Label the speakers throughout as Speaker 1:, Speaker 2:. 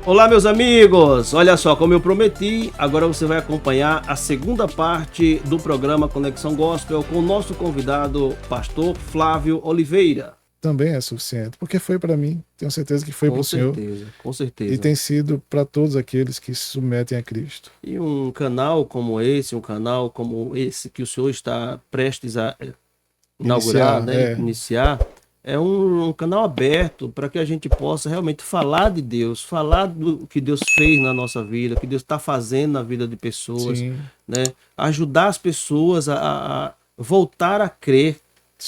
Speaker 1: Olá, meus amigos! Olha só, como eu prometi, agora você vai acompanhar a segunda parte do programa Conexão Gospel com o nosso convidado, pastor Flávio Oliveira.
Speaker 2: Também é suficiente, porque foi para mim, tenho certeza que foi para
Speaker 1: Com
Speaker 2: o Senhor
Speaker 1: certeza, com
Speaker 2: e
Speaker 1: certeza.
Speaker 2: tem sido para todos aqueles que se submetem a Cristo.
Speaker 1: E um canal como esse, que o senhor está prestes a inaugurar,
Speaker 2: Iniciar,
Speaker 1: né, iniciar, é um canal aberto para que a gente possa realmente falar de Deus, falar do que Deus fez na nossa vida, o que Deus está fazendo na vida de pessoas,
Speaker 2: sim,
Speaker 1: né? Ajudar as pessoas a voltar a crer.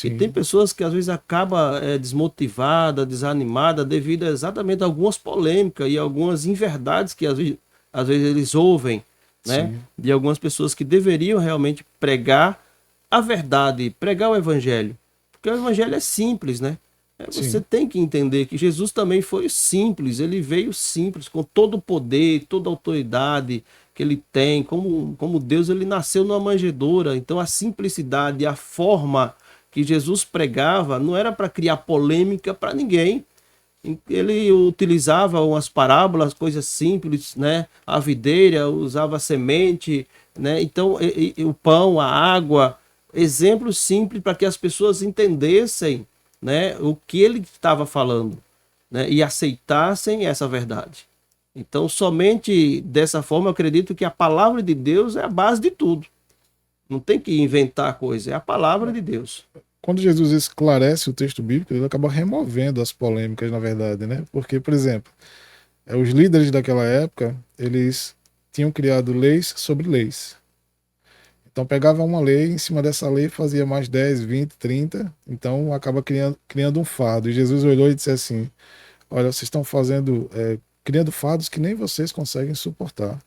Speaker 1: E tem
Speaker 2: sim,
Speaker 1: pessoas que às vezes acabam desmotivada, desanimada devido a exatamente algumas polêmicas e algumas inverdades que às vezes eles ouvem, né?
Speaker 2: sim,
Speaker 1: De algumas pessoas que deveriam realmente pregar a verdade, pregar o evangelho. Porque o evangelho é simples, né? Você
Speaker 2: sim,
Speaker 1: tem que entender que Jesus também foi simples, ele veio simples, com todo o poder, toda a autoridade que ele tem, como Deus, ele nasceu numa manjedoura. Então a simplicidade, a forma que Jesus pregava não era para criar polêmica para ninguém. Ele utilizava umas parábolas, coisas simples, né? A videira usava a semente, né? Então, o pão, a água, exemplos simples para que as pessoas entendessem, né, o que ele estava falando, né, e aceitassem essa verdade. Então, somente dessa forma, eu acredito que a palavra de Deus é a base de tudo. Não tem que inventar coisa, é a palavra de Deus.
Speaker 2: Quando Jesus esclarece o texto bíblico, ele acaba removendo as polêmicas, na verdade, né? Porque, por exemplo, os líderes daquela época, eles tinham criado leis sobre leis. Então pegava uma lei, em cima dessa lei fazia mais 10, 20, 30, então acaba criando um fardo. E Jesus olhou e disse assim: olha, vocês estão criando fardos que nem vocês conseguem suportar.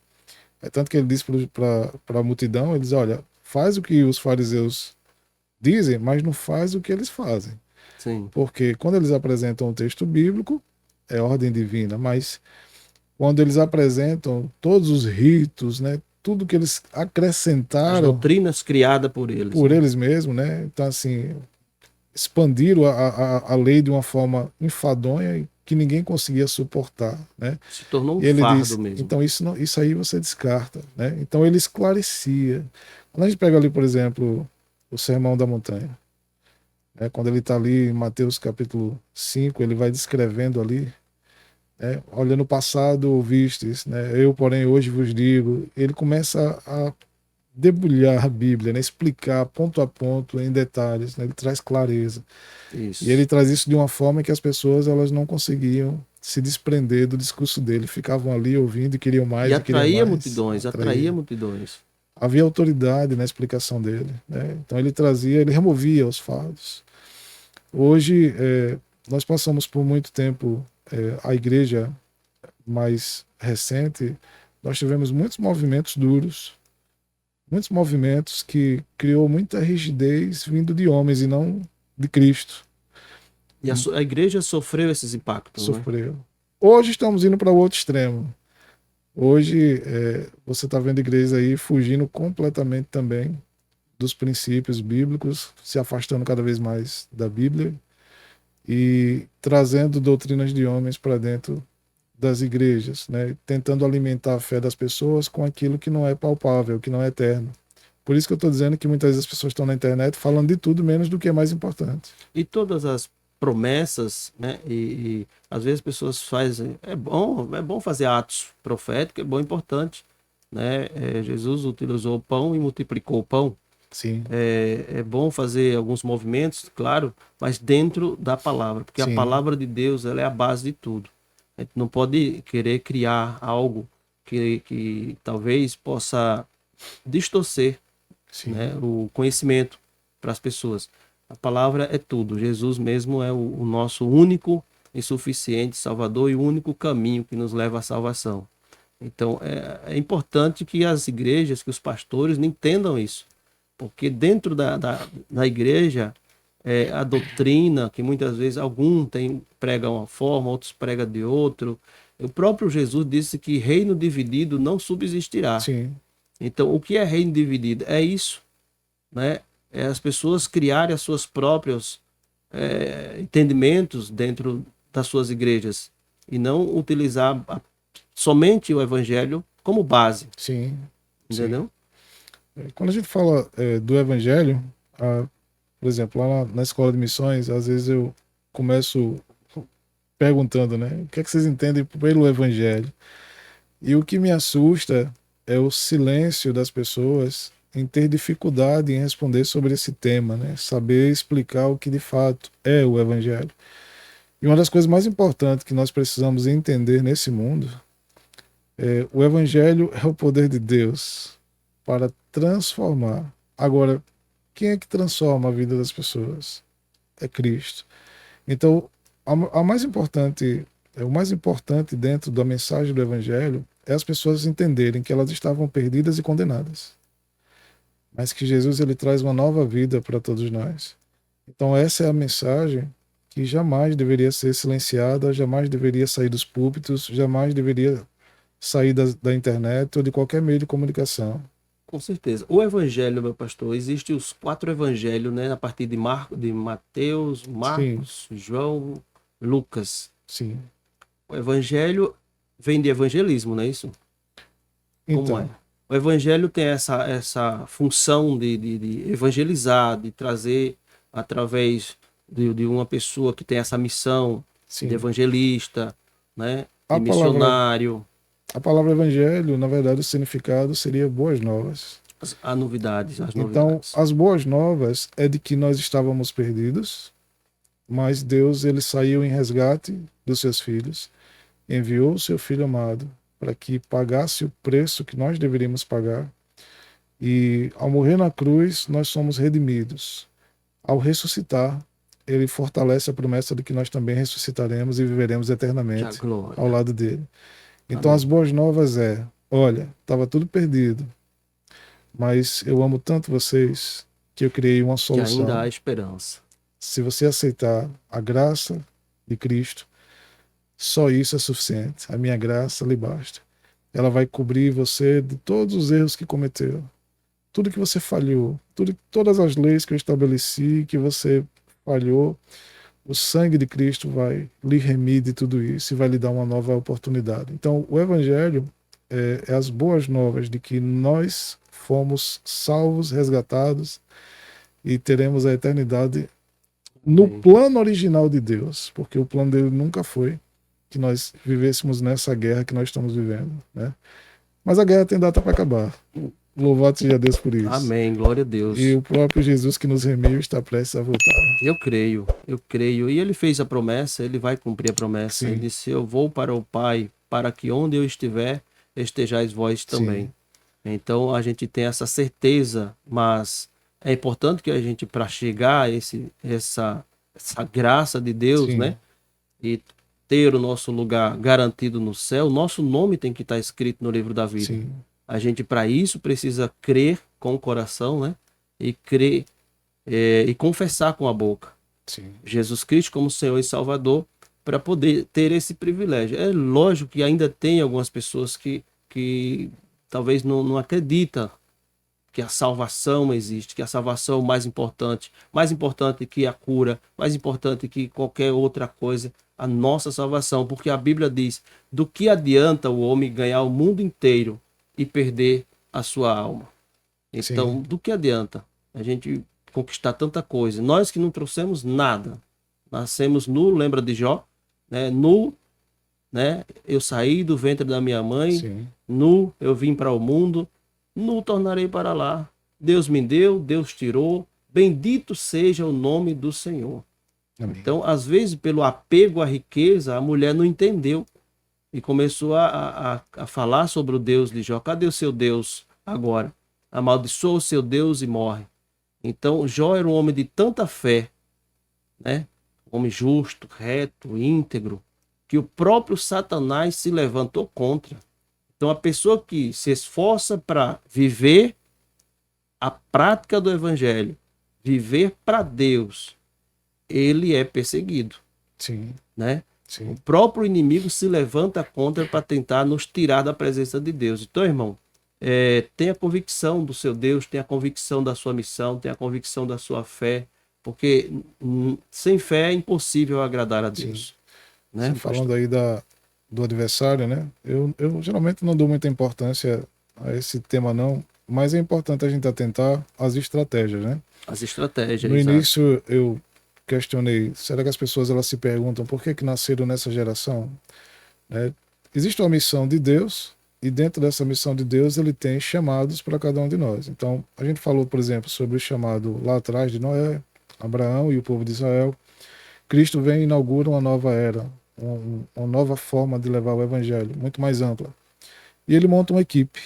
Speaker 2: É tanto que ele disse para a multidão, ele diz, olha, faz o que os fariseus dizem, mas não faz o que eles fazem.
Speaker 1: Sim.
Speaker 2: Porque quando eles apresentam o texto bíblico, é ordem divina, mas quando eles apresentam todos os ritos, né, tudo que eles
Speaker 1: As
Speaker 2: acrescentaram
Speaker 1: doutrinas criadas por eles,
Speaker 2: por
Speaker 1: né?
Speaker 2: eles mesmos, né? Então, assim, expandiram a lei de uma forma enfadonha e que ninguém conseguia suportar, né?
Speaker 1: Se tornou um
Speaker 2: E ele
Speaker 1: fardo
Speaker 2: diz,
Speaker 1: mesmo.
Speaker 2: então isso, não, isso aí você descarta, né? Então ele esclarecia. Quando a gente pega ali, por exemplo, o Sermão da Montanha, né? Quando ele está ali em Mateus capítulo 5, ele vai descrevendo ali, né? Olha, no passado ouvistes, né? Eu, porém, hoje vos digo. Ele começa a debulhar a Bíblia, né? Explicar ponto a ponto, em detalhes, né? Ele traz clareza. E ele
Speaker 1: Isso.
Speaker 2: traz isso de uma forma que as pessoas elas não conseguiam se desprender do discurso dele, ficavam ali ouvindo e queriam
Speaker 1: E
Speaker 2: mais e queriam
Speaker 1: atraía
Speaker 2: mais,
Speaker 1: multidões, atraía
Speaker 2: atraía.
Speaker 1: multidões.
Speaker 2: Havia autoridade na explicação dele, né? Então ele trazia, ele removia os fardos. Hoje nós passamos por muito tempo, a igreja mais recente, nós tivemos muitos movimentos duros, muitos movimentos que criou muita rigidez vindo de homens e não de Cristo.
Speaker 1: E a igreja sofreu esses impactos, né?
Speaker 2: Sofreu. Hoje estamos indo para o outro extremo. Hoje você está vendo igrejas aí fugindo completamente também dos princípios bíblicos, se afastando cada vez mais da Bíblia e trazendo doutrinas de homens para dentro das igrejas, né? Tentando alimentar a fé das pessoas com aquilo que não é palpável, que não é eterno. Por isso que eu estou dizendo que muitas vezes as pessoas estão na internet falando de tudo menos do que é mais importante.
Speaker 1: E todas as promessas, né? E às vezes as pessoas fazem. É bom fazer atos proféticos, é bom, importante, né? Jesus utilizou o pão e multiplicou o pão.
Speaker 2: Sim,
Speaker 1: É bom fazer alguns movimentos, claro, mas dentro da palavra, porque a
Speaker 2: sim,
Speaker 1: palavra de Deus, ela é a base de tudo. A gente não pode querer criar algo que talvez possa distorcer, né,
Speaker 2: sim,
Speaker 1: o conhecimento para as pessoas. A palavra é tudo. Jesus mesmo é o nosso único e suficiente Salvador e o único caminho que nos leva à salvação. Então, é importante que as igrejas, que os pastores entendam isso, porque dentro da igreja, a doutrina, que muitas vezes prega uma forma, outros pregam de outro. O próprio Jesus disse que reino dividido não subsistirá.
Speaker 2: sim,
Speaker 1: Então, o que é reino dividido? É isso, né? É as pessoas criarem as suas próprios entendimentos dentro das suas igrejas e não utilizar somente o evangelho como base,
Speaker 2: Sim, sim.
Speaker 1: entendeu?
Speaker 2: Quando a gente fala do evangelho, por exemplo, lá na escola de missões, às vezes eu começo perguntando, né? O que é que vocês entendem pelo evangelho? E o que me assusta é o silêncio das pessoas em ter dificuldade em responder sobre esse tema, né? Saber explicar o que de fato é o evangelho. E uma das coisas mais importantes que nós precisamos entender nesse mundo é o evangelho é o poder de Deus para transformar. Agora, quem é que transforma a vida das pessoas? É Cristo. Então, a mais importante, o mais importante dentro da mensagem do Evangelho é as pessoas entenderem que elas estavam perdidas e condenadas, mas que Jesus ele traz uma nova vida para todos nós. Então, essa é a mensagem que jamais deveria ser silenciada, jamais deveria sair dos púlpitos, jamais deveria sair da internet ou de qualquer meio de comunicação.
Speaker 1: Com certeza. O evangelho, meu pastor, existem os 4 evangelhos, né? A partir de Mateus,
Speaker 2: Sim,
Speaker 1: Marcos, João, Lucas.
Speaker 2: sim.
Speaker 1: O evangelho vem de evangelismo, não é isso? Como é?
Speaker 2: Então,
Speaker 1: O evangelho tem essa função de evangelizar, de trazer através de uma pessoa que tem essa missão de
Speaker 2: sim.
Speaker 1: evangelista, né? De
Speaker 2: A palavra,
Speaker 1: missionário,
Speaker 2: a palavra evangelho, na verdade, o significado seria boas novas.
Speaker 1: as novidades, as
Speaker 2: Então,
Speaker 1: novidades.
Speaker 2: as boas novas é de que nós estávamos perdidos, mas Deus ele saiu em resgate dos seus filhos, enviou o seu filho amado para que pagasse o preço que nós deveríamos pagar. E ao morrer na cruz, nós somos redimidos. Ao ressuscitar, ele fortalece a promessa de que nós também ressuscitaremos e viveremos
Speaker 1: Já
Speaker 2: eternamente ao
Speaker 1: glória.
Speaker 2: lado dele. Então, as
Speaker 1: Amém.
Speaker 2: boas novas olha, estava tudo perdido, mas eu amo tanto vocês que eu criei uma
Speaker 1: Que ainda
Speaker 2: solução.
Speaker 1: há esperança.
Speaker 2: Se você aceitar a graça de Cristo, só isso é suficiente. A minha graça lhe basta. Ela vai cobrir você de todos os erros que cometeu, tudo que você falhou, todas as leis que eu estabeleci que você falhou. O sangue de Cristo vai lhe remir de tudo isso e vai lhe dar uma nova oportunidade. Então, o Evangelho é as boas novas de que nós fomos salvos, resgatados e teremos a eternidade no
Speaker 1: Amém.
Speaker 2: plano original de Deus, porque o plano dele nunca foi que nós vivêssemos nessa guerra que nós estamos vivendo, né? Mas a guerra tem data para acabar. Louvado seja Deus por isso.
Speaker 1: Amém. Glória a
Speaker 2: E
Speaker 1: Deus.
Speaker 2: o próprio Jesus que nos remiu está prestes a voltar.
Speaker 1: Eu creio, eu creio. E ele fez a promessa, ele vai cumprir a promessa. Ele
Speaker 2: Sim,
Speaker 1: disse: Eu vou para o Pai, para que onde eu estiver, estejais vós
Speaker 2: sim,
Speaker 1: também. Então a gente tem essa certeza, mas é importante que a gente, para chegar a essa graça de Deus, né?
Speaker 2: sim,
Speaker 1: E ter o nosso lugar garantido no céu, nosso nome tem que estar escrito no livro da vida.
Speaker 2: sim,
Speaker 1: A gente, para isso, precisa crer com o coração, né? E crer e confessar com a boca
Speaker 2: sim,
Speaker 1: Jesus Cristo como Senhor e Salvador para poder ter esse privilégio. É lógico que ainda tem algumas pessoas que talvez não acreditam que a salvação existe, que a salvação é o mais importante que a cura, mais importante que qualquer outra coisa, a nossa salvação, porque a Bíblia diz: do que adianta o homem ganhar o mundo inteiro e perder a sua alma?
Speaker 2: sim,
Speaker 1: Então, do que adianta a gente conquistar tanta coisa? Nós que não trouxemos nada, nascemos nu, lembra de Jó, né? Nu, né? Eu saí do ventre da minha mãe,
Speaker 2: sim.
Speaker 1: nu, eu vim para o mundo, nu tornarei para lá. Deus me deu, Deus tirou. Bendito seja o nome do Senhor.
Speaker 2: Amém.
Speaker 1: Então, às vezes, pelo apego à riqueza, a mulher não entendeu e começou a falar sobre o Deus de Jó. Cadê o seu Deus agora? Amaldiçoa o seu Deus e morre. Então, Jó era um homem de tanta fé, né? Um homem justo, reto, íntegro, que o próprio Satanás se levantou contra. Então, a pessoa que se esforça para viver a prática do evangelho, viver para Deus, ele é perseguido,
Speaker 2: Sim,
Speaker 1: né? O
Speaker 2: sim,
Speaker 1: próprio inimigo se levanta contra para tentar nos tirar da presença de Deus. Então, irmão, tenha convicção do seu Deus, tenha convicção da sua missão, tenha convicção da sua fé, porque sem fé é impossível agradar a
Speaker 2: sim.
Speaker 1: Deus, né,
Speaker 2: Você
Speaker 1: pastor?
Speaker 2: falando aí do adversário, né? Eu geralmente não dou muita importância a esse tema, não, mas é importante a gente atentar às estratégias, né?
Speaker 1: As estratégias,
Speaker 2: No
Speaker 1: exato.
Speaker 2: início eu questionei, será que as pessoas elas se perguntam por que nasceram nessa geração? Né? Existe uma missão de Deus e dentro dessa missão de Deus ele tem chamados para cada um de nós. Então a gente falou, por exemplo, sobre o chamado lá atrás de Noé, Abraão e o povo de Israel. Cristo vem e inaugura uma nova era, uma nova forma de levar o evangelho, muito mais ampla. E ele monta uma equipe.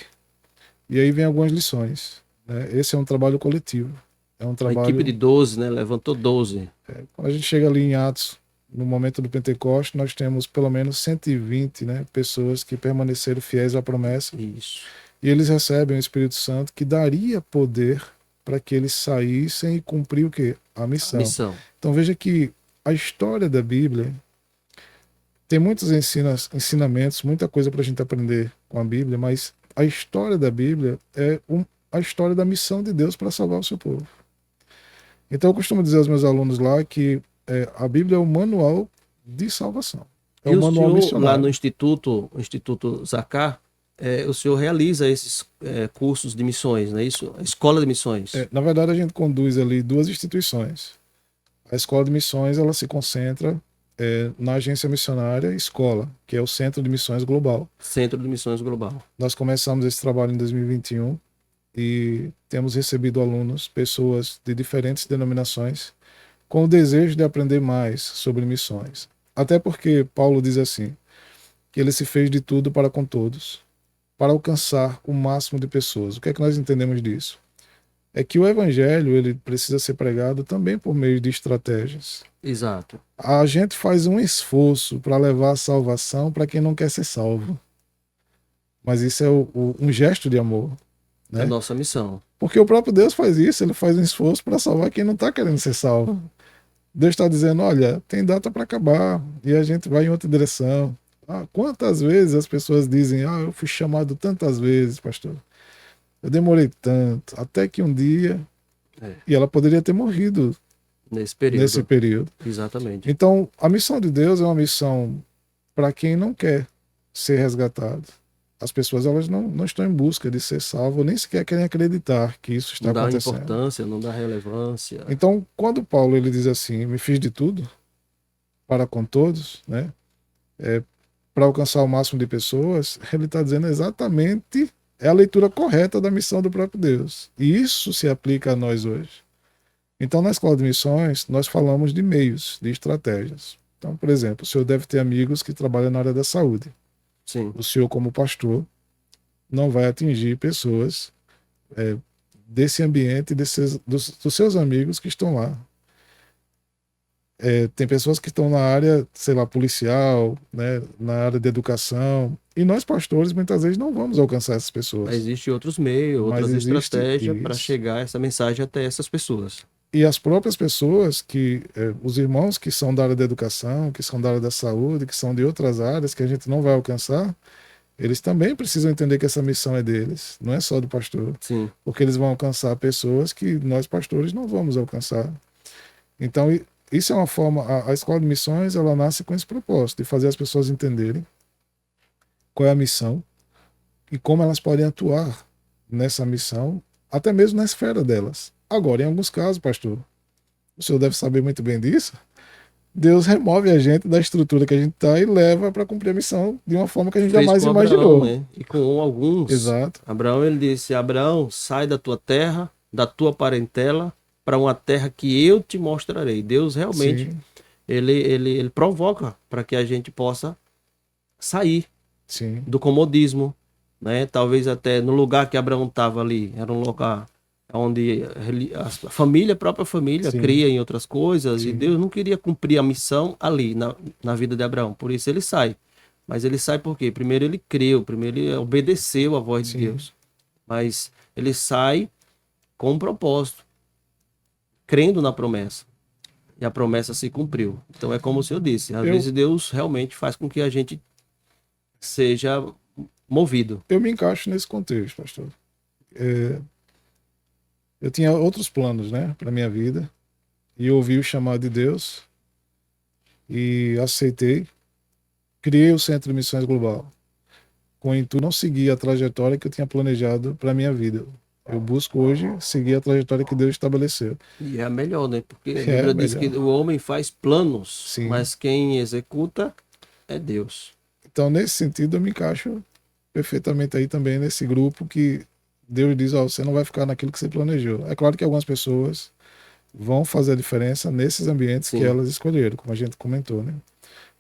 Speaker 2: E aí vem algumas lições. Né? Esse é um trabalho coletivo. É um
Speaker 1: Uma equipe de
Speaker 2: trabalho.
Speaker 1: 12, né? Levantou 12.
Speaker 2: Quando a gente chega ali em Atos, no momento do Pentecostes, nós temos pelo menos 120, né, pessoas que permaneceram fiéis à promessa.
Speaker 1: Isso.
Speaker 2: E eles recebem o Espírito Santo que daria poder para que eles saíssem e cumprir o quê? A
Speaker 1: A
Speaker 2: missão.
Speaker 1: missão.
Speaker 2: Então veja que a história da Bíblia tem muitos ensinamentos, muita coisa para a gente aprender com a Bíblia, mas a história da Bíblia é a história da missão de Deus para salvar o seu povo. Então eu costumo dizer aos meus alunos lá que a Bíblia é o manual de salvação. É
Speaker 1: E
Speaker 2: o
Speaker 1: o
Speaker 2: manual
Speaker 1: senhor, lá no
Speaker 2: missionário.
Speaker 1: Instituto, o Instituto Zacar, o senhor realiza esses cursos de missões, não é isso? A Escola de Missões.
Speaker 2: Na verdade, a gente conduz ali duas instituições. A Escola de Missões ela se concentra na agência missionária Escola, que é o Centro de Missões Global.
Speaker 1: Centro de Missões Global.
Speaker 2: Nós começamos esse trabalho em 2021 e temos recebido alunos, pessoas de diferentes denominações, com o desejo de aprender mais sobre missões. Até porque Paulo diz assim, que ele se fez de tudo para com todos, para alcançar o máximo de pessoas. O que é que nós entendemos disso? É que o evangelho ele precisa ser pregado também por meio de estratégias.
Speaker 1: Exato.
Speaker 2: A gente faz um esforço para levar a salvação para quem não quer ser salvo. Mas isso é um gesto de amor,
Speaker 1: É a
Speaker 2: né?
Speaker 1: nossa missão.
Speaker 2: Porque o próprio Deus faz isso, ele faz um esforço para salvar quem não está querendo ser salvo. Deus está dizendo, olha, tem data para acabar e a gente vai em outra direção. Quantas vezes as pessoas dizem, eu fui chamado tantas vezes, pastor. Eu demorei tanto, até que um dia...
Speaker 1: É,
Speaker 2: E ela poderia ter morrido
Speaker 1: nesse
Speaker 2: nesse
Speaker 1: período.
Speaker 2: período.
Speaker 1: Exatamente.
Speaker 2: Então, a missão de Deus é uma missão para quem não quer ser resgatado. As pessoas elas não estão em busca de ser salvo, nem sequer querem acreditar que isso está
Speaker 1: Não dá
Speaker 2: acontecendo.
Speaker 1: importância, não dá relevância.
Speaker 2: Então, quando Paulo ele diz assim, me fiz de tudo para com todos, né? Para alcançar o máximo de pessoas, ele está dizendo exatamente a leitura correta da missão do próprio Deus. E isso se aplica a nós hoje. Então, na escola de missões, nós falamos de meios, de estratégias. Então, por exemplo, o senhor deve ter amigos que trabalham na área da saúde.
Speaker 1: Sim.
Speaker 2: O senhor, como pastor, não vai atingir pessoas desse ambiente, dos seus amigos que estão lá. Tem pessoas que estão na área, sei lá, policial, né, na área de educação, e nós pastores muitas vezes não vamos alcançar essas pessoas.
Speaker 1: Mas existem outros meios,
Speaker 2: Mas
Speaker 1: outras
Speaker 2: existe
Speaker 1: estratégias para
Speaker 2: isso.
Speaker 1: chegar essa mensagem até essas pessoas.
Speaker 2: E as próprias pessoas os irmãos que são da área da educação, que são da área da saúde, que são de outras áreas que a gente não vai alcançar, eles também precisam entender que essa missão é deles, não é só do pastor.
Speaker 1: Sim.
Speaker 2: Porque eles vão alcançar pessoas que nós pastores não vamos alcançar. Então, isso é uma forma, a escola de missões, ela nasce com esse propósito, de fazer as pessoas entenderem qual é a missão e como elas podem atuar nessa missão, até mesmo na esfera delas. Agora, em alguns casos, pastor, o senhor deve saber muito bem disso, Deus remove a gente da estrutura que a gente está e leva para cumprir a missão de uma forma que a gente
Speaker 1: Fez
Speaker 2: jamais
Speaker 1: com Abraão,
Speaker 2: imaginou.
Speaker 1: né? E com alguns.
Speaker 2: Exato.
Speaker 1: Abraão, ele disse: Abraão, sai da tua terra, da tua parentela, para uma terra que eu te mostrarei. Deus realmente,
Speaker 2: Sim,
Speaker 1: ele provoca para que a gente possa sair
Speaker 2: sim,
Speaker 1: do comodismo, né? Talvez até no lugar que Abraão estava ali, era um lugar onde a família, a própria família,
Speaker 2: sim,
Speaker 1: cria em outras coisas, e
Speaker 2: sim,
Speaker 1: Deus não queria cumprir a missão ali, na vida de Abraão. Por isso ele sai. Mas ele sai por quê? Primeiro ele creu, primeiro ele obedeceu à voz de
Speaker 2: sim.
Speaker 1: Deus. Mas ele sai com um propósito, crendo na promessa. E a promessa se cumpriu. Então é como o senhor disse, às vezes Deus realmente faz com que a gente seja movido.
Speaker 2: Eu me encaixo nesse contexto, pastor. Eu tinha outros planos, né, para minha vida, e eu ouvi o chamado de Deus e aceitei, criei o Centro de Missões Global com o intuito de não seguir a trajetória que eu tinha planejado para a minha vida. Eu busco hoje seguir a trajetória que Deus estabeleceu.
Speaker 1: E é a melhor, né? Porque a
Speaker 2: É
Speaker 1: Bíblia diz que
Speaker 2: melhor.
Speaker 1: o homem faz planos,
Speaker 2: Sim.
Speaker 1: mas quem executa é Deus.
Speaker 2: Então, nesse sentido, eu me encaixo perfeitamente aí também nesse grupo que Deus diz, ó, você não vai ficar naquilo que você planejou. É claro que algumas pessoas vão fazer a diferença nesses ambientes que
Speaker 1: Sim.
Speaker 2: elas escolheram, como a gente comentou, né?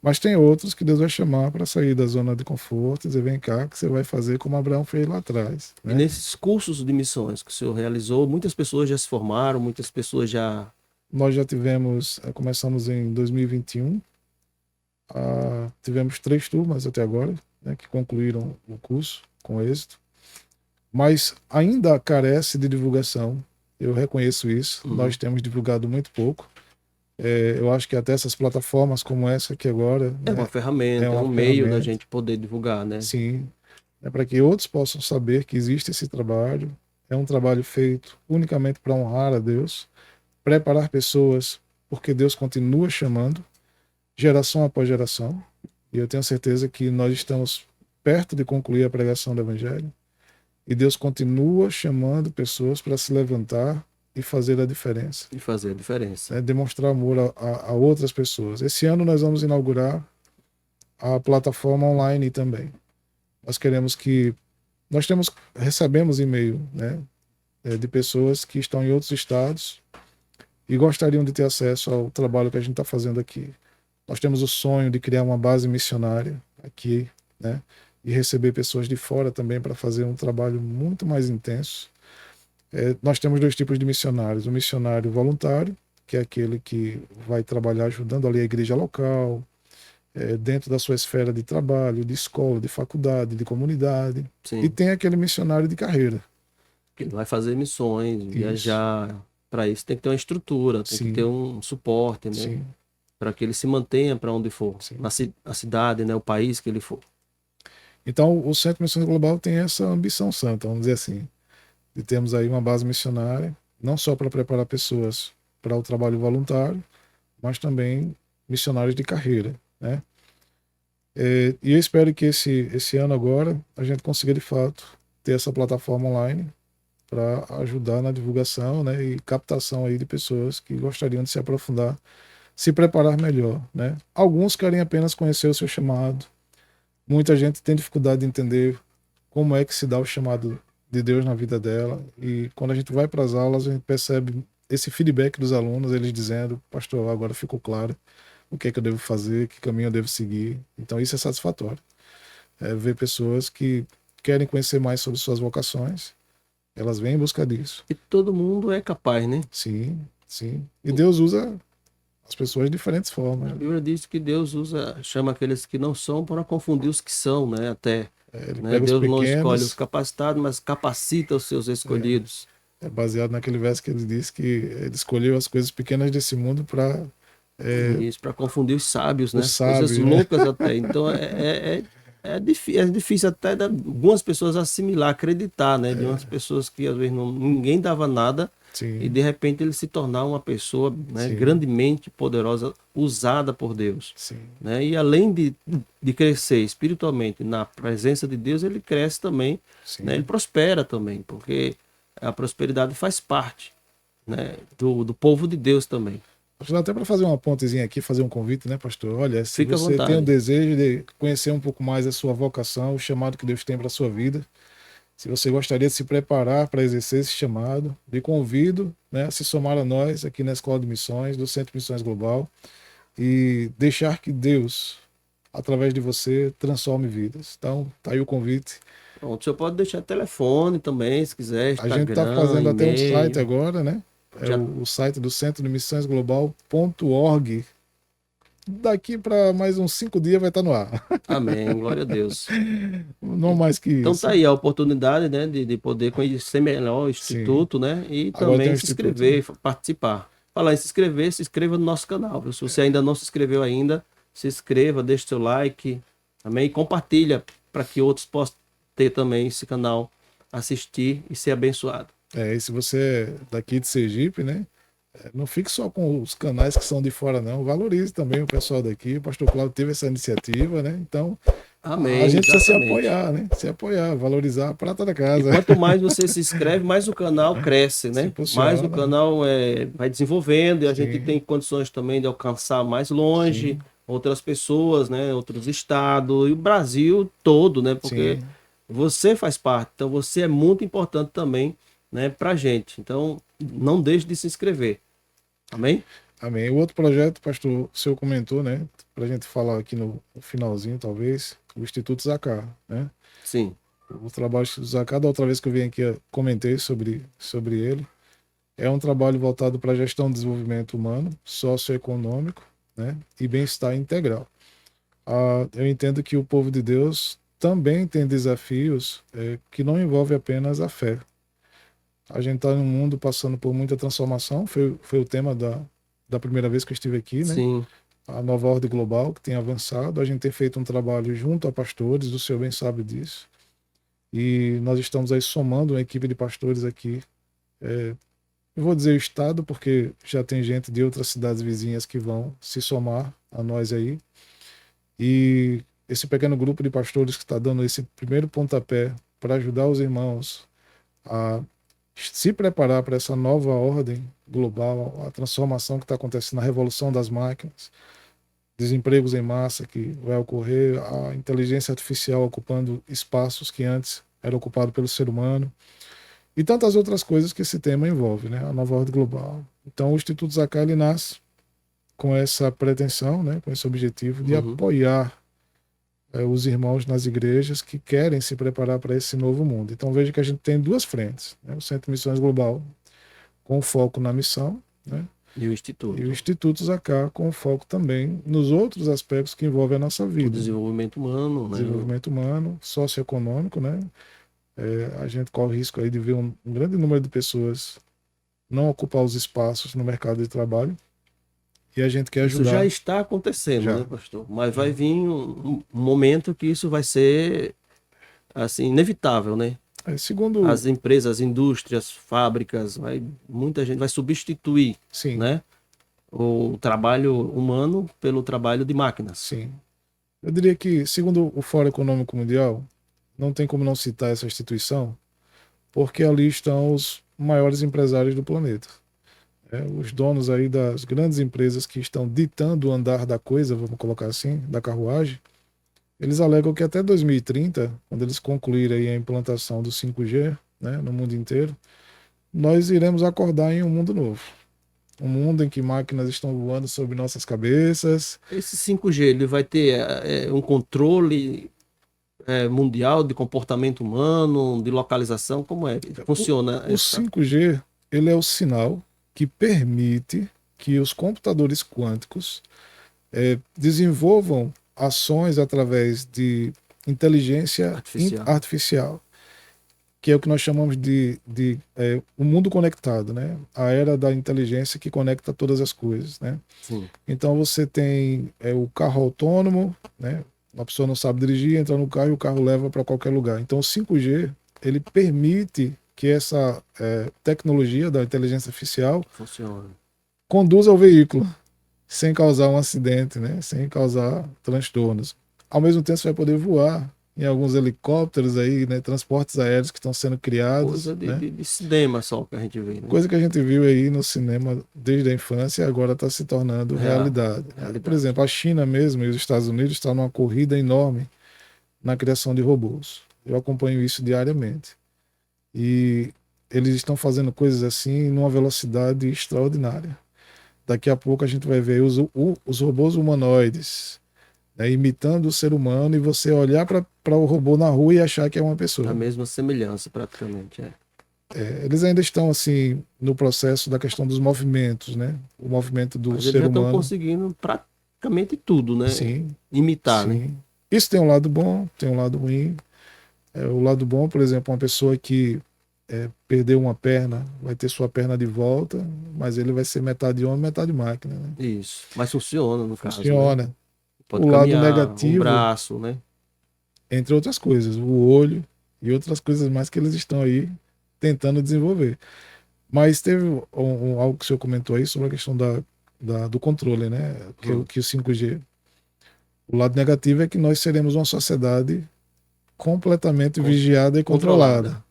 Speaker 2: Mas tem outros que Deus vai chamar para sair da zona de conforto e dizer, vem cá, que você vai fazer como Abraão fez lá atrás,
Speaker 1: E
Speaker 2: né?
Speaker 1: nesses cursos de missões que o senhor realizou, muitas pessoas já se formaram, muitas pessoas já.
Speaker 2: Nós já tivemos, começamos em 2021, tivemos 3 turmas até agora, né, que concluíram o curso com êxito, mas ainda carece de divulgação. Eu reconheço isso. Nós
Speaker 1: Uhum.
Speaker 2: temos divulgado muito pouco. Eu acho que até essas plataformas como essa aqui agora,
Speaker 1: É uma
Speaker 2: né, é
Speaker 1: ferramenta, é
Speaker 2: uma
Speaker 1: um meio da
Speaker 2: ferramenta,
Speaker 1: gente poder divulgar, né?
Speaker 2: sim, é para que outros possam saber que existe esse trabalho. É um trabalho feito unicamente para honrar a Deus, preparar pessoas, porque Deus continua chamando, geração após geração. E eu tenho certeza que nós estamos perto de concluir a pregação do Evangelho. E Deus continua chamando pessoas para se levantar e fazer a diferença,
Speaker 1: E fazer a diferença.
Speaker 2: né? Demonstrar amor a outras pessoas. Esse ano nós vamos inaugurar a plataforma online também. Nós queremos que recebemos e-mail, né, de pessoas que estão em outros estados e gostariam de ter acesso ao trabalho que a gente está fazendo aqui. Nós temos o sonho de criar uma base missionária aqui, né, e receber pessoas de fora também para fazer um trabalho muito mais intenso. Nós temos 2 tipos de missionários: o missionário voluntário, que é aquele que vai trabalhar ajudando ali a igreja local, dentro da sua esfera de trabalho, de escola, de faculdade, de comunidade. E
Speaker 1: Sim.
Speaker 2: tem aquele missionário de carreira.
Speaker 1: Que vai fazer missões,
Speaker 2: Isso.
Speaker 1: viajar. Para isso tem que ter uma estrutura, tem que ter
Speaker 2: Sim,
Speaker 1: um suporte, né?
Speaker 2: sim,
Speaker 1: Para que ele se mantenha para onde for,
Speaker 2: sim.
Speaker 1: a cidade, né? O país que ele for.
Speaker 2: Então, o Centro de Missões Global tem essa ambição santa, vamos dizer assim, de termos aí uma base missionária, não só para preparar pessoas para o trabalho voluntário, mas também missionários de carreira, né? E eu espero que esse ano agora a gente consiga de fato ter essa plataforma online para ajudar na divulgação, né, e captação aí de pessoas que gostariam de se aprofundar, se preparar melhor, né? Alguns querem apenas conhecer o seu chamado. Muita gente tem dificuldade de entender como é que se dá o chamado de Deus na vida dela. E quando a gente vai para as aulas, a gente percebe esse feedback dos alunos, eles dizendo, pastor, agora ficou claro o que é que eu devo fazer, que caminho eu devo seguir. Então isso é satisfatório. Ver pessoas que querem conhecer mais sobre suas vocações, elas vêm em busca disso.
Speaker 1: E todo mundo é capaz, né?
Speaker 2: Sim, sim. E Deus usa as pessoas de diferentes formas,
Speaker 1: A
Speaker 2: né?
Speaker 1: Bíblia diz que Deus chama aqueles que não são para confundir os que são, né? Até,
Speaker 2: Ele
Speaker 1: né?
Speaker 2: pega os
Speaker 1: Deus não escolhe os
Speaker 2: pequenos,
Speaker 1: capacitados, mas capacita os seus escolhidos.
Speaker 2: é baseado naquele verso que ele diz que ele escolheu as coisas pequenas desse mundo para
Speaker 1: Isso, para confundir os sábios,
Speaker 2: os
Speaker 1: né? Coisas
Speaker 2: sábios, né?
Speaker 1: loucas até. Então é difícil até algumas pessoas assimilar, acreditar, né? De umas pessoas que às vezes ninguém dava nada e
Speaker 2: Sim,
Speaker 1: de repente ele se tornar uma pessoa, né,
Speaker 2: sim,
Speaker 1: grandemente poderosa, usada por Deus,
Speaker 2: sim,
Speaker 1: né? E além de crescer espiritualmente na presença de Deus, ele cresce também, né? Ele
Speaker 2: sim.
Speaker 1: prospera também, porque a prosperidade faz parte, né, do povo de Deus também.
Speaker 2: Acho que dá até para fazer uma pontezinha aqui, fazer um convite, né, pastor? Olha, se
Speaker 1: Fica à
Speaker 2: você tem o
Speaker 1: vontade.
Speaker 2: desejo de conhecer um pouco mais a sua vocação, o chamado que Deus tem para a sua vida, se você gostaria de se preparar para exercer esse chamado, lhe convido, né, a se somar a nós aqui na Escola de Missões, do Centro de Missões Global, e deixar que Deus, através de você, transforme vidas. Então, tá aí o convite.
Speaker 1: Pronto, o senhor pode deixar telefone também, se quiser,
Speaker 2: A gente está
Speaker 1: Instagram,
Speaker 2: fazendo até um site
Speaker 1: e-mail.
Speaker 2: agora, né? É
Speaker 1: Já...
Speaker 2: o site do Centro de Missões Global.org. Daqui para mais uns 5 dias vai estar no ar.
Speaker 1: Amém, glória a Deus.
Speaker 2: Não mais que
Speaker 1: Então tá
Speaker 2: isso.
Speaker 1: aí a oportunidade, né, de poder conhecer melhor o
Speaker 2: Sim.
Speaker 1: Instituto, né, e
Speaker 2: Agora tem
Speaker 1: também
Speaker 2: um
Speaker 1: se
Speaker 2: instituto, né?
Speaker 1: inscrever, participar. Falar em se inscrever, se inscreva no nosso canal, viu? Se você ainda não se inscreveu ainda, se inscreva, deixe seu like, amém, e compartilha para que outros possam ter também esse canal, assistir e ser abençoado.
Speaker 2: E se você é daqui de Sergipe, né? Não fique só com os canais que são de fora, não. Valorize também o pessoal daqui. O pastor Cláudio teve essa iniciativa, né? Então, a
Speaker 1: Amém,
Speaker 2: gente precisa se
Speaker 1: exatamente.
Speaker 2: apoiar, né? Se apoiar, valorizar a prata da
Speaker 1: E
Speaker 2: casa.
Speaker 1: quanto mais você se inscreve, mais o canal cresce,
Speaker 2: Se
Speaker 1: né? Mais o
Speaker 2: funciona.
Speaker 1: canal vai desenvolvendo e a gente tem
Speaker 2: Sim,
Speaker 1: condições também de alcançar mais longe
Speaker 2: sim,
Speaker 1: outras pessoas, né? Outros estados e o Brasil todo, né? Porque
Speaker 2: sim.
Speaker 1: você faz parte, então você é muito importante também, né? Pra gente. Então, não deixe de se inscrever. Amém?
Speaker 2: Amém. O outro projeto, pastor, o senhor comentou, né? Para a gente falar aqui no finalzinho, talvez, o Instituto Zacar, né?
Speaker 1: Sim.
Speaker 2: O trabalho do Instituto Zacar, da outra vez que eu vim aqui, eu comentei sobre ele. É um trabalho voltado para a gestão do desenvolvimento humano, socioeconômico, né? E bem-estar integral. Eu entendo que o povo de Deus também tem desafios que não envolvem apenas a fé. A gente está num mundo passando por muita transformação, foi o tema da primeira vez que eu estive aqui, né?
Speaker 1: Sim.
Speaker 2: A nova ordem global que tem avançado. A gente tem feito um trabalho junto a pastores, o senhor bem sabe disso. E nós estamos aí somando uma equipe de pastores aqui. Eu vou dizer o estado, porque já tem gente de outras cidades vizinhas que vão se somar a nós aí. E esse pequeno grupo de pastores que está dando esse primeiro pontapé para ajudar os irmãos a se preparar para essa nova ordem global, a transformação que está acontecendo, a revolução das máquinas, desempregos em massa que vai ocorrer, a inteligência artificial ocupando espaços que antes eram ocupados pelo ser humano e tantas outras coisas que esse tema envolve, né? A nova ordem global. Então, o Instituto Zakai ele nasce com essa pretensão, né? Com esse objetivo de
Speaker 1: Uhum.
Speaker 2: apoiar os irmãos nas igrejas que querem se preparar para esse novo mundo. Então, veja que a gente tem duas frentes, né? O Centro de Missões Global com foco na missão, né?
Speaker 1: E o
Speaker 2: E o
Speaker 1: Instituto.
Speaker 2: Instituto Zacar com foco também nos outros aspectos que envolvem a nossa
Speaker 1: O
Speaker 2: vida.
Speaker 1: desenvolvimento humano, né?
Speaker 2: Desenvolvimento humano, socioeconômico, né? A gente corre o risco aí de ver um grande número de pessoas não ocupar os espaços no mercado de trabalho e a gente quer
Speaker 1: Isso já
Speaker 2: ajudar
Speaker 1: está acontecendo,
Speaker 2: já.
Speaker 1: né, pastor? Mas vai
Speaker 2: já.
Speaker 1: vir um momento que isso vai ser assim inevitável, né?
Speaker 2: Segundo,
Speaker 1: As empresas, as indústrias, fábricas, muita gente vai substituir,
Speaker 2: sim,
Speaker 1: né, o trabalho humano pelo trabalho de máquinas.
Speaker 2: sim. Eu diria que, segundo o Fórum Econômico Mundial, não tem como não citar essa instituição, porque ali estão os maiores empresários do planeta. Os donos aí das grandes empresas que estão ditando o andar da coisa, vamos colocar assim, da carruagem, eles alegam que até 2030, quando eles concluírem aí a implantação do 5G, né, no mundo inteiro, nós iremos acordar em um mundo novo. Um mundo em que máquinas estão voando sobre nossas cabeças.
Speaker 1: Esse 5G ele vai ter um controle mundial de comportamento humano, de localização, como é que
Speaker 2: O,
Speaker 1: funciona
Speaker 2: o
Speaker 1: essa?
Speaker 2: 5G, ele é o sinal que permite que os computadores quânticos desenvolvam ações através de inteligência
Speaker 1: Artificial.
Speaker 2: artificial, que é o que nós chamamos de o mundo conectado, né? A era da inteligência que conecta todas as coisas, né?
Speaker 1: Sim.
Speaker 2: Então você tem o carro autônomo, né? A pessoa não sabe dirigir, entra no carro e o carro leva para qualquer lugar. Então o 5G ele permite que essa tecnologia da inteligência artificial
Speaker 1: Funciona.
Speaker 2: conduza o veículo sem causar um acidente, né? Sem causar transtornos. Ao mesmo tempo, você vai poder voar em alguns helicópteros aí, né? Transportes aéreos que estão sendo criados,
Speaker 1: Coisa de,
Speaker 2: né?
Speaker 1: de, de cinema só que a gente vê, né?
Speaker 2: Coisa que a gente viu aí no cinema desde a infância e agora está se tornando
Speaker 1: Real,
Speaker 2: realidade, né? Por
Speaker 1: realidade.
Speaker 2: exemplo, a China mesmo e os Estados Unidos estão numa corrida enorme na criação de robôs. Eu acompanho isso diariamente. E eles estão fazendo coisas assim numa velocidade extraordinária. Daqui a pouco a gente vai ver os robôs humanoides, né, imitando o ser humano e você olhar para o robô na rua e achar que é uma
Speaker 1: A
Speaker 2: pessoa.
Speaker 1: mesma semelhança, praticamente.
Speaker 2: Eles ainda estão assim no processo da questão dos movimentos, né? O movimento do
Speaker 1: Mas eles
Speaker 2: ser
Speaker 1: já estão
Speaker 2: humano.
Speaker 1: conseguindo praticamente tudo, né?
Speaker 2: Sim,
Speaker 1: Imitar, né?
Speaker 2: sim. Isso tem um lado bom, tem um lado ruim. O lado bom, por exemplo, uma pessoa que perdeu uma perna vai ter sua perna de volta, mas ele vai ser metade homem, metade máquina, né?
Speaker 1: Isso. Mas funciona, no caso, né?
Speaker 2: Funciona.
Speaker 1: Pode
Speaker 2: O lado
Speaker 1: caminhar, um
Speaker 2: negativo,
Speaker 1: braço, né?
Speaker 2: entre outras coisas, o olho e outras coisas mais que eles estão aí tentando desenvolver. Mas teve algo que o senhor comentou aí sobre a questão do controle, né? Que o 5G. O lado negativo é que nós seremos uma sociedade completamente vigiada e controlada.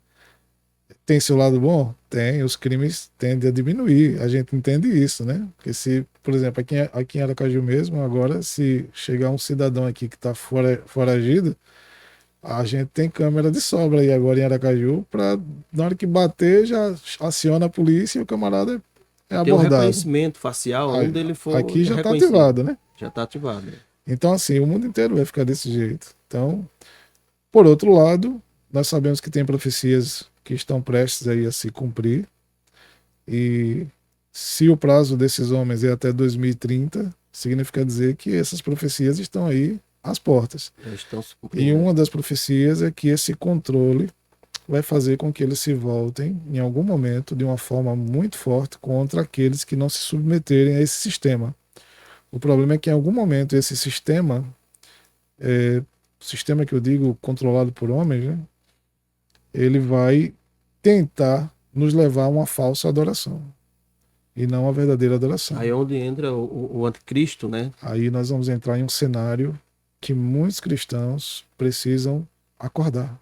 Speaker 2: Tem seu lado bom? Tem. Os crimes tendem a diminuir. A gente entende isso, né? Porque se, por exemplo, aqui em Aracaju mesmo, agora, se chegar um cidadão aqui que está foragido, a gente tem câmera de sobra aí agora em Aracaju para, na hora que bater, já aciona a polícia e o camarada é
Speaker 1: Tem um
Speaker 2: abordado.
Speaker 1: reconhecimento facial, onde ele for
Speaker 2: Aqui já está
Speaker 1: reconhecido.
Speaker 2: ativado, né?
Speaker 1: Já está ativado.
Speaker 2: Então, assim, o mundo inteiro vai ficar desse jeito. Então, por outro lado, nós sabemos que tem profecias que estão prestes aí a se cumprir. E se o prazo desses homens é até 2030, significa dizer que essas profecias estão aí às portas. E uma das profecias é que esse controle vai fazer com que eles se voltem, em algum momento, de uma forma muito forte contra aqueles que não se submeterem a esse sistema. O problema é que, em algum momento, esse sistema, sistema que eu digo controlado por homens, né, ele vai tentar nos levar a uma falsa adoração e não a verdadeira adoração.
Speaker 1: Aí é onde entra o anticristo, né?
Speaker 2: Aí nós vamos entrar em um cenário que muitos cristãos precisam acordar,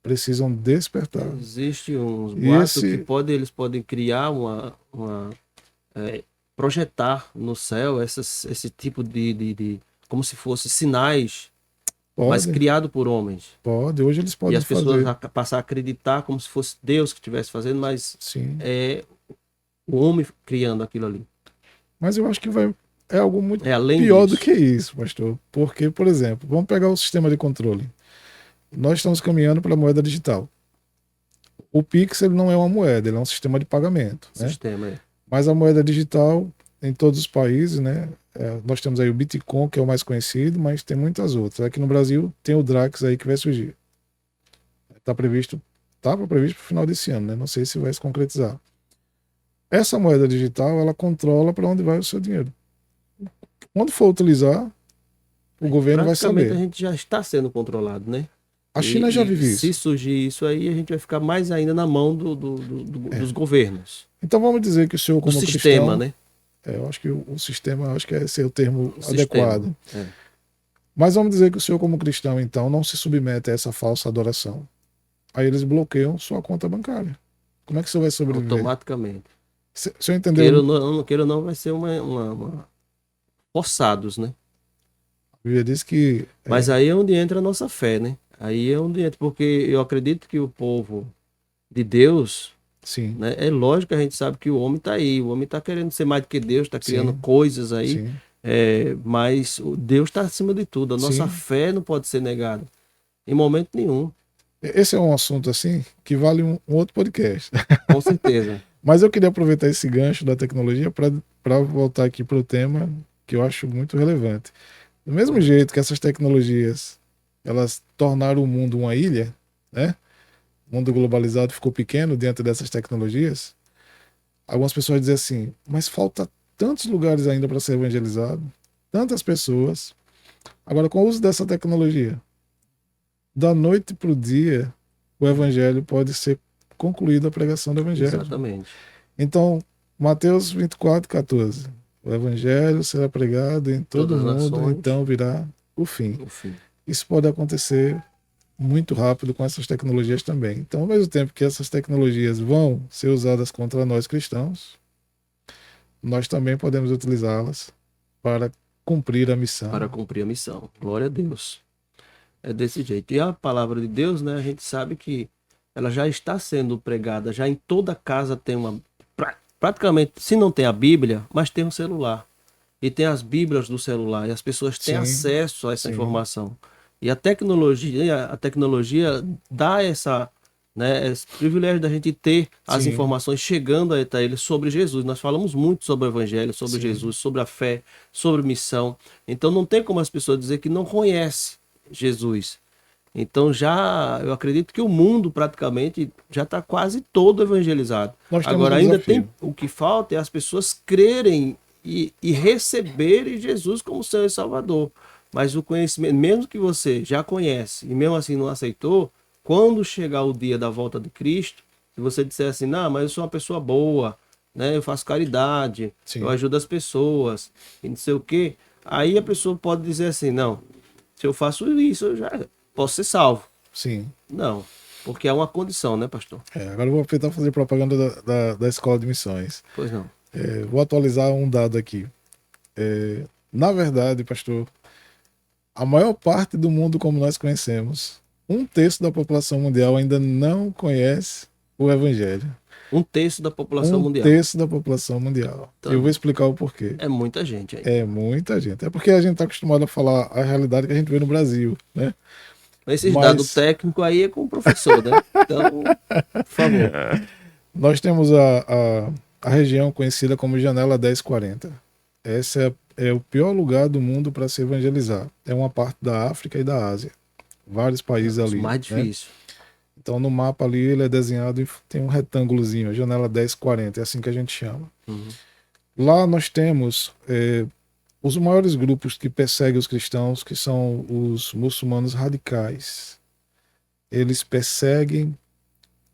Speaker 2: precisam despertar.
Speaker 1: Existe uns boatos que eles podem criar projetar no céu esse tipo de como se fosse sinais, mas criado por homens.
Speaker 2: Pode, hoje eles podem fazer. E as
Speaker 1: pessoas passar a acreditar como se fosse Deus que estivesse fazendo, mas
Speaker 2: sim,
Speaker 1: é o homem criando aquilo ali.
Speaker 2: Mas eu acho que é algo muito pior do que isso, pastor. Porque, por exemplo, vamos pegar o sistema de controle. Nós estamos caminhando para a moeda digital. O Pix ele não é uma moeda, ele é um sistema de pagamento.
Speaker 1: Sistema,
Speaker 2: né? Mas a moeda digital, em todos os países, né? Nós temos aí o Bitcoin, que é o mais conhecido, mas tem muitas outras. Aqui no Brasil tem o Drax aí que vai surgir. Estava previsto para o final desse ano, né? Não sei se vai se concretizar. Essa moeda digital, ela controla para onde vai o seu dinheiro. Quando for utilizar, o governo vai saber.
Speaker 1: A gente já está sendo controlado, né?
Speaker 2: A China já vive isso.
Speaker 1: Se surgir isso aí, a gente vai ficar mais ainda na mão dos governos.
Speaker 2: Então vamos dizer que o senhor, como cristão...
Speaker 1: sistema, né?
Speaker 2: Eu acho que o sistema, acho que esse é o termo adequado. Mas vamos dizer que o senhor, como cristão, então, não se submete a essa falsa adoração. Aí eles bloqueiam sua conta bancária. Como é que o senhor vai sobreviver?
Speaker 1: Automaticamente.
Speaker 2: O senhor entendeu?
Speaker 1: Queira ou não, vai ser forçados, né?
Speaker 2: A Bíblia diz que...
Speaker 1: Mas aí é onde entra a nossa fé, né? Aí é onde entra, porque eu acredito que o povo de Deus...
Speaker 2: Sim.
Speaker 1: Né? É lógico que a gente sabe que o homem está aí, o homem está querendo ser mais do que Deus, está criando coisas aí, mas Deus está acima de tudo, a nossa fé não pode ser negada, em momento nenhum.
Speaker 2: Esse é um assunto assim que vale um outro podcast.
Speaker 1: Com certeza.
Speaker 2: Mas eu queria aproveitar esse gancho da tecnologia para voltar aqui para o tema que eu acho muito relevante. Do mesmo jeito que essas tecnologias elas tornaram o mundo uma ilha, né? O mundo globalizado ficou pequeno diante dessas tecnologias. Algumas pessoas dizem assim, mas falta tantos lugares ainda para ser evangelizado, tantas pessoas. Agora, com o uso dessa tecnologia, da noite para o dia, o evangelho pode ser concluído, a pregação do evangelho.
Speaker 1: Exatamente.
Speaker 2: Então, Mateus 24:14. O evangelho será pregado em todo o mundo, então virá o fim. Isso pode acontecer muito rápido com essas tecnologias também. Então, ao mesmo tempo que essas tecnologias vão ser usadas contra nós cristãos, nós também podemos utilizá-las para cumprir a missão.
Speaker 1: Para cumprir a missão. Glória a Deus. É desse jeito. E a palavra de Deus, né, a gente sabe que ela já está sendo pregada, já em toda casa tem praticamente, se não tem a Bíblia, mas tem um celular. E tem as Bíblias do celular, e as pessoas têm acesso a essa informação. E a tecnologia dá esse privilégio da gente ter as informações chegando até eles sobre Jesus. Nós falamos muito sobre o Evangelho, sobre Jesus, sobre a fé, sobre missão. Então não tem como as pessoas dizer que não conhecem Jesus. Então eu acredito que o mundo praticamente já está quase todo evangelizado. Agora ainda tem, o que falta é as pessoas crerem e receberem Jesus como Senhor e Salvador. Mas o conhecimento, mesmo que você já conhece e mesmo assim não aceitou, quando chegar o dia da volta de Cristo, Se você disser assim, não, mas eu sou uma pessoa boa, né? Eu faço caridade,
Speaker 2: Sim.
Speaker 1: eu ajudo as pessoas, e não sei o quê. Aí a pessoa pode dizer assim, não, se eu faço isso, eu já posso ser salvo.
Speaker 2: Sim.
Speaker 1: Não, porque é uma condição, né, pastor?
Speaker 2: Agora eu vou tentar fazer propaganda da Escola de Missões.
Speaker 1: Pois não.
Speaker 2: Vou atualizar um dado aqui. Na verdade, pastor, a maior parte do mundo como nós conhecemos, 1/3 da população mundial ainda não conhece o Evangelho.
Speaker 1: 1/3 da população
Speaker 2: Um
Speaker 1: mundial.
Speaker 2: terço da população mundial.
Speaker 1: Então,
Speaker 2: Eu vou explicar o porquê.
Speaker 1: é muita gente aí.
Speaker 2: É muita gente. É porque a gente está acostumado a falar a realidade que a gente vê no Brasil, né?
Speaker 1: Esses
Speaker 2: Mas
Speaker 1: dados técnicos aí é com o professor, né? Então, por favor.
Speaker 2: nós temos a região conhecida como Janela 1040. Essa é o pior lugar do mundo para se evangelizar. É uma parte da África e da Ásia. Vários países
Speaker 1: Os
Speaker 2: ali.
Speaker 1: mais
Speaker 2: né?
Speaker 1: difícil.
Speaker 2: Então no mapa ali ele é desenhado e tem um retângulozinho, Janela 1040, é assim que a gente chama.
Speaker 1: Uhum.
Speaker 2: Lá nós temos os maiores grupos que perseguem os cristãos, que são os muçulmanos radicais. Eles perseguem,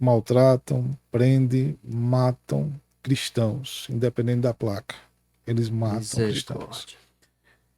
Speaker 2: maltratam, prendem, matam cristãos, independente da placa. Eles matam cristãos.
Speaker 1: Misericórdia.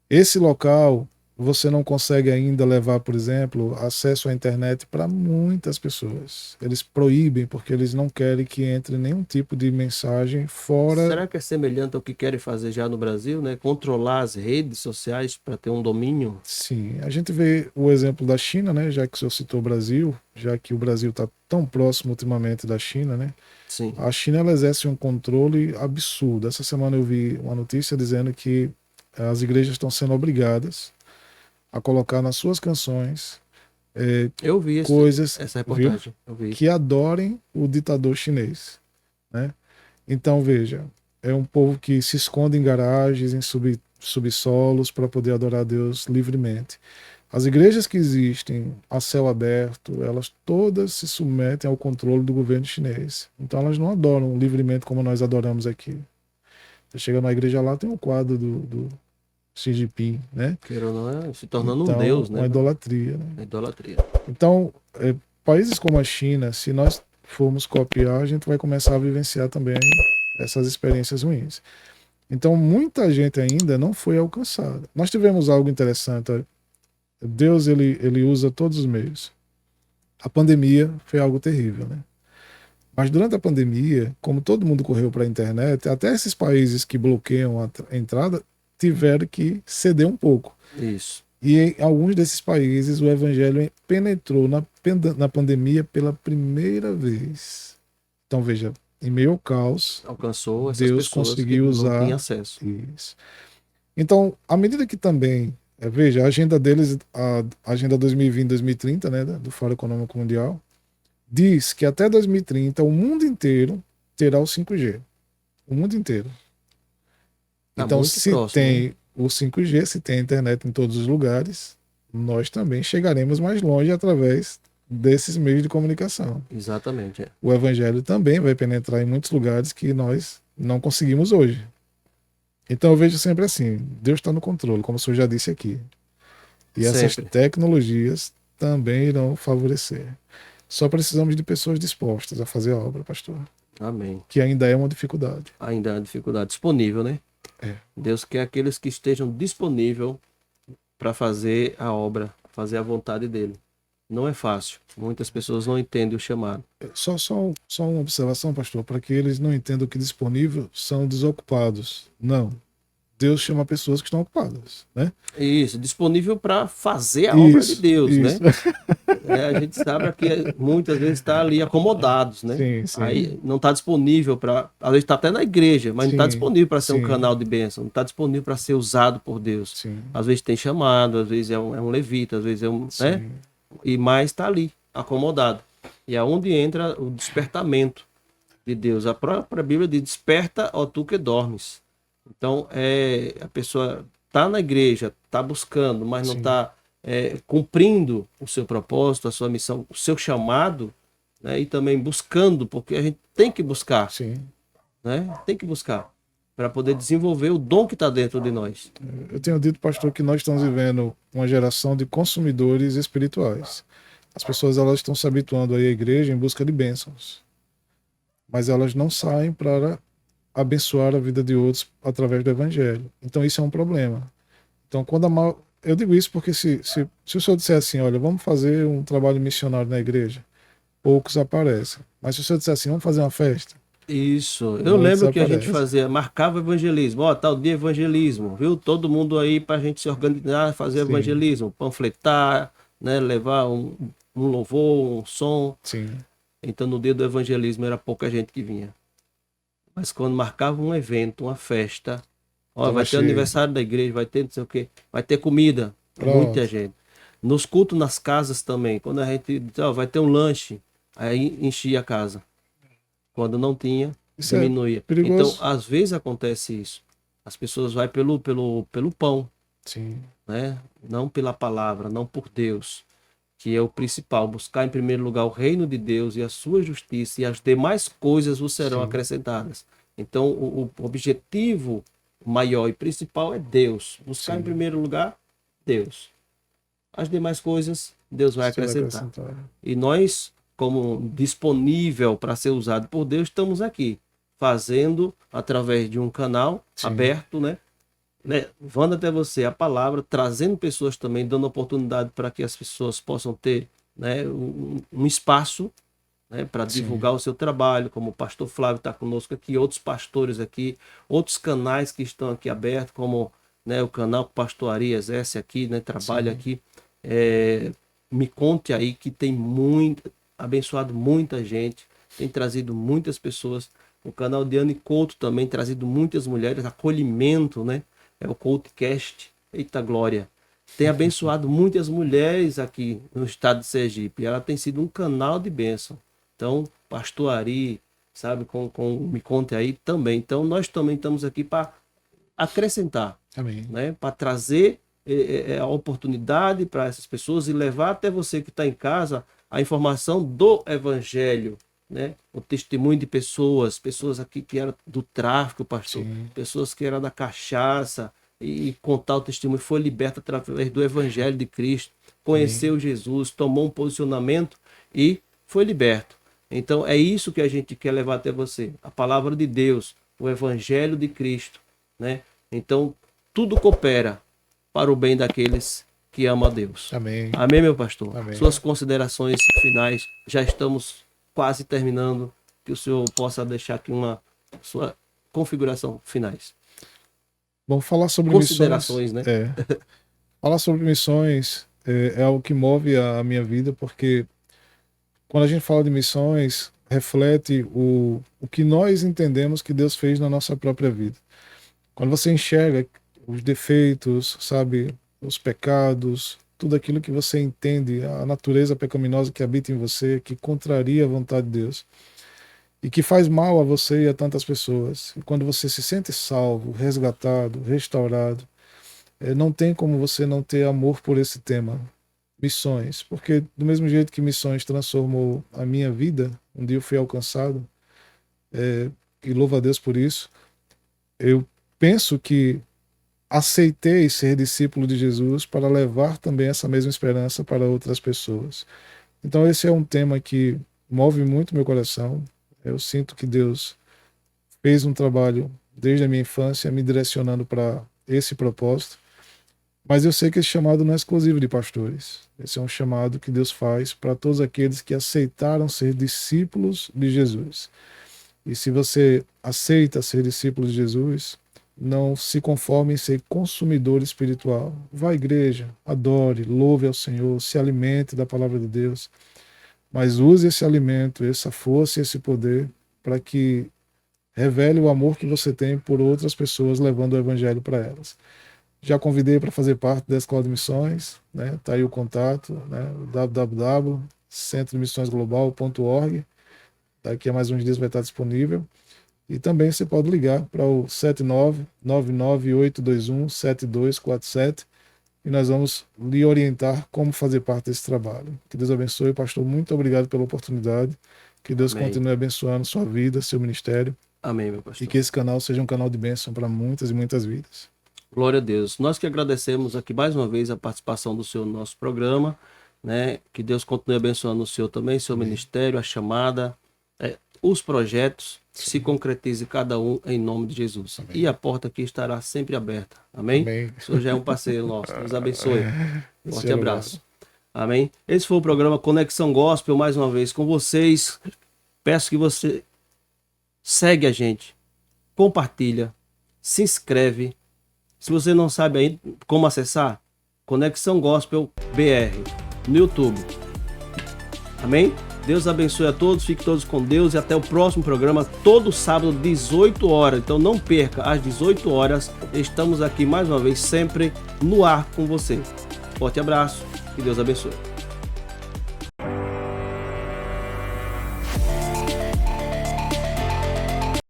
Speaker 2: Esse local, você não consegue ainda levar, por exemplo, acesso à internet para muitas pessoas. Eles proíbem porque eles não querem que entre nenhum tipo de mensagem fora.
Speaker 1: Será que é semelhante ao que querem fazer já no Brasil, né? Controlar as redes sociais para ter um domínio?
Speaker 2: Sim, a gente vê o exemplo da China, né? Já que o senhor citou o Brasil, já que o Brasil está tão próximo ultimamente da China, né?
Speaker 1: Sim.
Speaker 2: A China ela exerce um controle absurdo. Essa semana eu vi uma notícia dizendo que as igrejas estão sendo obrigadas a colocar nas suas canções
Speaker 1: Eu vi
Speaker 2: coisas
Speaker 1: essa reportagem. Eu vi.
Speaker 2: que adorem o ditador chinês, né? Então veja, é um povo que se esconde em garagens, em subsolos para poder adorar a Deus livremente. As igrejas que existem a céu aberto, elas todas se submetem ao controle do governo chinês. Então elas não adoram livremente como nós adoramos aqui. Você chega na igreja lá, tem um quadro do Xi Jinping, né?
Speaker 1: Queira ou não, se tornando
Speaker 2: Então,
Speaker 1: um deus, né?
Speaker 2: uma idolatria, né?
Speaker 1: Uma idolatria.
Speaker 2: Então, países como a China, se nós formos copiar, a gente vai começar a vivenciar também essas experiências ruins. Então, muita gente ainda não foi alcançada. Nós tivemos algo interessante. Deus, ele usa todos os meios. A pandemia foi algo terrível, né? Mas durante a pandemia, como todo mundo correu para a internet, até esses países que bloqueiam a entrada tiveram que ceder um pouco.
Speaker 1: Isso.
Speaker 2: E em alguns desses países o evangelho penetrou na pandemia pela primeira vez. Então veja, em meio ao caos,
Speaker 1: Alcançou essas
Speaker 2: Deus
Speaker 1: pessoas
Speaker 2: conseguiu
Speaker 1: que
Speaker 2: usar
Speaker 1: não tinham acesso.
Speaker 2: isso. Então, à medida que também, veja, a agenda deles, a agenda 2020-2030, né, do Fórum Econômico Mundial, diz que até 2030 o mundo inteiro terá o 5G. O mundo inteiro.
Speaker 1: Tá
Speaker 2: Então,
Speaker 1: muito
Speaker 2: se
Speaker 1: próximo,
Speaker 2: tem
Speaker 1: né?
Speaker 2: o 5G, se tem internet em todos os lugares, nós também chegaremos mais longe através desses meios de comunicação.
Speaker 1: Exatamente. É.
Speaker 2: O evangelho também vai penetrar em muitos lugares que nós não conseguimos hoje. Então eu vejo sempre assim, Deus está no controle, como o senhor já disse aqui. E essas
Speaker 1: Sempre.
Speaker 2: tecnologias também irão favorecer. Só precisamos de pessoas dispostas a fazer a obra, pastor.
Speaker 1: Amém.
Speaker 2: Que ainda é uma dificuldade.
Speaker 1: Ainda há dificuldade disponível, né?
Speaker 2: É.
Speaker 1: Deus quer aqueles que estejam disponíveis para fazer a obra, fazer a vontade dele. Não é fácil. Muitas pessoas não entendem o chamado.
Speaker 2: Só uma observação, pastor, para que eles não entendam que disponível são desocupados. Não. Deus chama pessoas que estão ocupadas, né?
Speaker 1: Isso, disponível para fazer a obra de Deus,
Speaker 2: isso.
Speaker 1: né? A gente sabe que muitas vezes está ali acomodados, né?
Speaker 2: Sim, sim.
Speaker 1: Aí não está disponível para. Às vezes está até na igreja, mas não está
Speaker 2: Sim,
Speaker 1: disponível para ser um
Speaker 2: sim.
Speaker 1: canal de bênção, não está disponível para ser usado por Deus.
Speaker 2: Sim,
Speaker 1: Às vezes tem chamado, às vezes é um levita, às vezes é um. Né?
Speaker 2: sim.
Speaker 1: E mais está ali, acomodado. E é onde entra o despertamento de Deus. A própria Bíblia diz: desperta, ó tu que dormes. Então, a pessoa está na igreja, está buscando, mas não
Speaker 2: Sim.
Speaker 1: está cumprindo o seu propósito, a sua missão, o seu chamado, né? E também buscando, porque a gente tem que buscar,
Speaker 2: Sim.
Speaker 1: né? Tem que buscar para poder desenvolver o dom que está dentro de nós.
Speaker 2: Eu tenho dito, pastor, que nós estamos vivendo uma geração de consumidores espirituais. As pessoas elas estão se habituando aí à igreja em busca de bênçãos. mas elas não saem para abençoar a vida de outros através do evangelho. Então isso é um problema. Então eu digo isso porque se o senhor disser assim, olha, vamos fazer um trabalho missionário na igreja, poucos aparecem. Mas se o senhor disser assim, vamos fazer uma festa,
Speaker 1: Isso. Eu
Speaker 2: muitos
Speaker 1: lembro que a gente
Speaker 2: aparecem.
Speaker 1: fazia, marcava evangelismo. Ó, tal dia evangelismo, viu? Todo mundo aí para a gente se organizar, fazer
Speaker 2: Sim,
Speaker 1: evangelismo, panfletar, né? Levar um louvor, um som.
Speaker 2: sim.
Speaker 1: Então no dia do evangelismo era pouca gente que vinha. Mas quando marcava um evento, uma festa, ó,
Speaker 2: Tava
Speaker 1: vai ter
Speaker 2: cheio.
Speaker 1: aniversário da igreja, vai ter não sei o quê, vai ter comida, muita
Speaker 2: Pronto.
Speaker 1: gente. Nos cultos nas casas também, quando a gente, ó, vai ter um lanche, aí enchia a casa. Quando não tinha,
Speaker 2: Isso é
Speaker 1: diminuía. Então,
Speaker 2: perigoso.
Speaker 1: às vezes acontece isso. As pessoas vão pelo pão,
Speaker 2: Sim,
Speaker 1: né? Não pela palavra, não por Deus, que é o principal. Buscar em primeiro lugar o reino de Deus e a sua justiça, e as demais coisas vos serão
Speaker 2: sim,
Speaker 1: acrescentadas. Então, o objetivo maior e principal é Deus. Buscar em
Speaker 2: sim.
Speaker 1: primeiro lugar Deus. As demais coisas Deus vai
Speaker 2: Você vai
Speaker 1: acrescentar.
Speaker 2: acrescentar.
Speaker 1: E nós, como disponível para ser usado por Deus, estamos aqui fazendo através de um canal
Speaker 2: Sim,
Speaker 1: aberto, né? Levando até você a palavra, trazendo pessoas também, dando oportunidade para que as pessoas possam ter, né, um espaço, né, para
Speaker 2: sim,
Speaker 1: divulgar o seu trabalho, como o pastor Flávio está conosco aqui, outros pastores aqui, outros canais que estão aqui abertos, como, né, o canal que o pastor Arias S aqui, né, trabalha
Speaker 2: sim,
Speaker 1: aqui. É, me conte aí que tem muito, abençoado muita gente, tem trazido muitas pessoas. O canal de Anne Couto também trazido muitas mulheres, acolhimento, né? É o CoutoCast. Eita glória! Tem abençoado muitas mulheres aqui no estado de Sergipe. Ela tem sido um canal de bênção. Então, pastor Ari, sabe, me conte aí também. Então, nós também estamos aqui para acrescentar,
Speaker 2: amém.
Speaker 1: né? Para trazer a oportunidade para essas pessoas e levar até você que está em casa a informação do Evangelho, né? O testemunho de pessoas, pessoas aqui que eram do tráfico, pastor,
Speaker 2: Sim,
Speaker 1: pessoas que eram da cachaça e contar o testemunho, foi liberta através do Evangelho de Cristo,
Speaker 2: amém.
Speaker 1: conheceu Jesus, tomou um posicionamento e foi liberto. Então é isso que a gente quer levar até você, a palavra de Deus, o Evangelho de Cristo, né? Então tudo coopera para o bem daqueles que amam a Deus.
Speaker 2: Amém.
Speaker 1: Amém, meu pastor?
Speaker 2: Amém.
Speaker 1: Suas considerações finais, já estamos quase terminando, que o senhor possa deixar aqui uma sua configuração finais.
Speaker 2: Bom, falar sobre missões,
Speaker 1: Considerações, né?
Speaker 2: falar sobre missões é algo que move a minha vida, porque quando a gente fala de missões, reflete o que nós entendemos que Deus fez na nossa própria vida. Quando você enxerga os defeitos, sabe, os pecados, tudo aquilo que você entende, a natureza pecaminosa que habita em você, que contraria a vontade de Deus e que faz mal a você e a tantas pessoas. E quando você se sente salvo, resgatado, restaurado, não tem como você não ter amor por esse tema, missões, porque do mesmo jeito que missões transformou a minha vida, um dia eu fui alcançado, e louvo a Deus por isso, eu penso que aceitei ser discípulo de Jesus para levar também essa mesma esperança para outras pessoas. Então esse é um tema que move muito meu coração. Eu sinto que Deus fez um trabalho desde a minha infância me direcionando para esse propósito. Mas eu sei que esse chamado não é exclusivo de pastores. Esse é um chamado que Deus faz para todos aqueles que aceitaram ser discípulos de Jesus. E se você aceita ser discípulo de Jesus, não se conforme em ser consumidor espiritual. Vá à igreja, adore, louve ao Senhor, se alimente da palavra de Deus, mas use esse alimento, essa força e esse poder para que revele o amor que você tem por outras pessoas, levando o evangelho para elas. Já convidei para fazer parte da Escola de Missões, né? Tá aí o contato, né? www.centrodemissõesglobal.org. Daqui a mais uns dias vai estar disponível. E também você pode ligar para o 79-99821-7247 e nós vamos lhe orientar como fazer parte desse trabalho. Que Deus abençoe, pastor. Muito obrigado pela oportunidade. Que Deus
Speaker 1: Amém.
Speaker 2: continue abençoando sua vida, seu ministério
Speaker 1: Amém, meu
Speaker 2: e
Speaker 1: pastor.
Speaker 2: que esse canal seja um canal de bênção para muitas e muitas vidas.
Speaker 1: Glória a Deus. Nós que agradecemos aqui mais uma vez a participação do senhor no nosso programa, né? Que Deus continue abençoando o senhor também, seu
Speaker 2: Amém.
Speaker 1: ministério, a chamada. os projetos se concretize cada um em nome de Jesus.
Speaker 2: Amém.
Speaker 1: E a porta aqui estará sempre aberta. Amém?
Speaker 2: Amém.
Speaker 1: O Senhor já é um parceiro nosso. Deus abençoe. Forte
Speaker 2: Senhor,
Speaker 1: abraço. Amém? Esse foi o programa Conexão Gospel, mais uma vez com vocês. Peço que você segue a gente, compartilha, se inscreve. Se você não sabe ainda como acessar, Conexão Gospel BR no YouTube. Amém? Deus abençoe a todos, fiquem todos com Deus e até o próximo programa, todo sábado, 18 horas. Então não perca, às 18 horas, estamos aqui mais uma vez, sempre no ar com você. Forte abraço, que Deus abençoe.